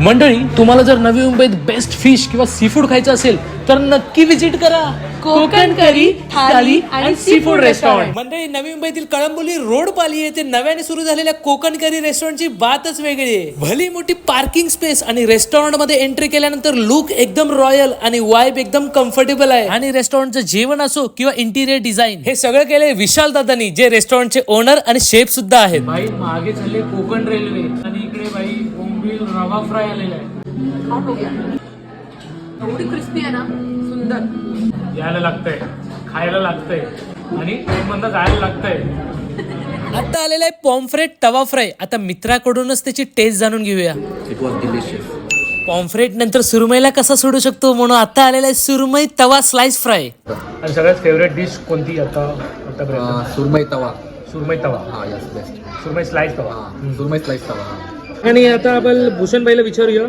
मंडळी, तुम्हाला जर नवी मुंबईत बेस्ट फिश किंवा सी फूड खायचं असेल तर नक्की विजिट करा कोकण करी, थाली आणि सी फूड रेस्टॉरंट. मंडळी, नवी मुंबईतील कळंबोली रोड पाली येथे नव्याने सुरू झालेल्या कोकण करी रेस्टॉरंटची बातच वेगळी आहे. भली मोठी पार्किंग स्पेस आणि रेस्टॉरंट मध्ये एंट्री केल्यानंतर लुक एकदम रॉयल आणि वाइब एकदम कम्फर्टेबल आहे. आणि रेस्टॉरंटचं जेवण असो किंवा इंटिरियर डिझाईन हे सगळं केले विशाल दादानी, जे रेस्टॉरंटचे ओनर आणि शेफ सुद्धा आहेत. भाई मागे चालले कोकण रेल्वे आणि इकडे भाई बोंबील रवा फ्राय आलेला आहे. एवढी क्रिस्पी आहे ना, सुंदर. यायला लागतंय, खायला लागतंय आणि ट्रेनमधनं जायला लागतंय. आता आलेला आहे पॉम्फ्रेट तवा फ्राय. आता मित्राकडूनच त्याची टेस्ट जाणून घेऊया. It was delicious. पॉम्फ्रेट नंतर सुरमईला कसा सोडू शकतो, म्हणून आता आलेला आहे सुरमई तवा स्लाइस फ्राय. आणि सगळ्यात फेवरेट डिश कोणती आतापर्यंत? सुरमई तवा. सुरमई तवा. हा, यस, बेस्ट. सुरमई स्लाइस तवा. सुरमई स्लाइस तवा. हा. आणि आता आपण भूषणबाईला विचारूया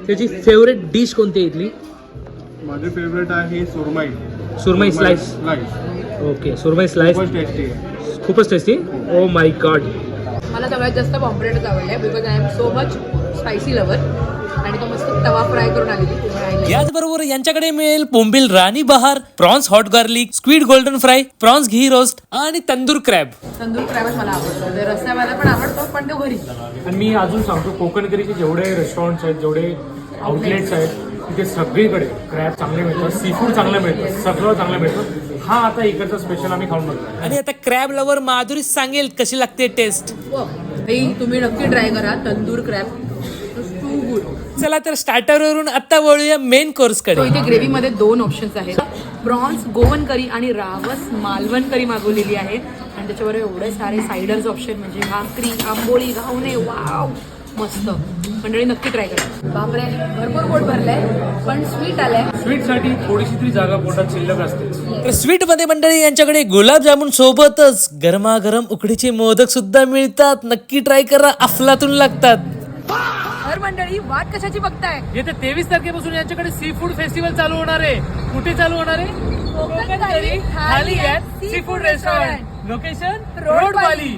त्याची फेवरेट डिश कोणती आहे इथली? माझी फेवरेट आहे सुरमई. सुरमई स्लाइस. स्लाइस ओके, सुरमई स्लाइस खूपच टेस्टी आहे. खूपच टेस्टी. Oh my God. मला सगळ्यात जास्त पॉम्फ्रेटच आवडले, because I am so much spicy lover. आणि तो मस्त तवा फ्राय करून आलेली. याचबरोबर यांच्याकडे मिळेल बोंबील राणी बहार, prawns hot garlic, squid golden fry, prawns ghee roast आणि तंदूर क्रॅब. तंदूर फ्रायच मला आवडतो, ते रस्स्यावाला पण आवडतो, पण तो घरी. आणि मी अजून सांगतो, कोकण करीचे जेवढे रेस्टॉरंट्स आहेत, जेवढे आउटलेट्स आहेत, तिथे सगळीकडे क्रॅब चांगले मिळतात, सी फूड चांगलं मिळतं, सगळं चांगलं मिळतं. हा आता इकडचा स्पेशल आम्ही खाऊन बघतो. आणि आता क्रॅब लवर माधुरी सांगेल कशी लागते टेस्ट. तुम्ही नक्की ट्राय करा तंदूर क्रॅब. To good. चला तर स्टार्टर वरून आता वळूया मेन कोर्स कडे. इथे ग्रेव्ही मध्ये दोन ऑप्शन्स आहेत, प्रॉन्स गोवन करी आणि रावस मालवण करी मागवलेली आहे. आणि त्याच्यावर एवढे सारे सायडर्स ऑप्शन, म्हणजे भाकरी, आंबोळी, घावणे. वाव, मस्त. मंडळी नक्की ट्राय करा. बापरे, भरपूर पोट भरलंय, पण स्वीट आलंय. स्वीटसाठी थोडीशी तरी जागा पोटात शिल्लक असते. तर स्वीट मध्ये मंडळी यांच्याकडे गुलाबजामुन सोबतच गरमागरम उकडीचे मोदक सुद्धा मिळतात. नक्की ट्राय करा, अफलातून लागतात. तर मंडळी, वाट कशाची बघताय? येत्या 23 तारखेपासून यांच्याकडे सी फूड फेस्टिवल चालू होणार आहे. कुठे चालू होणार आहे? Konkan curry, thali and sea food restaurant. Location road road वाली.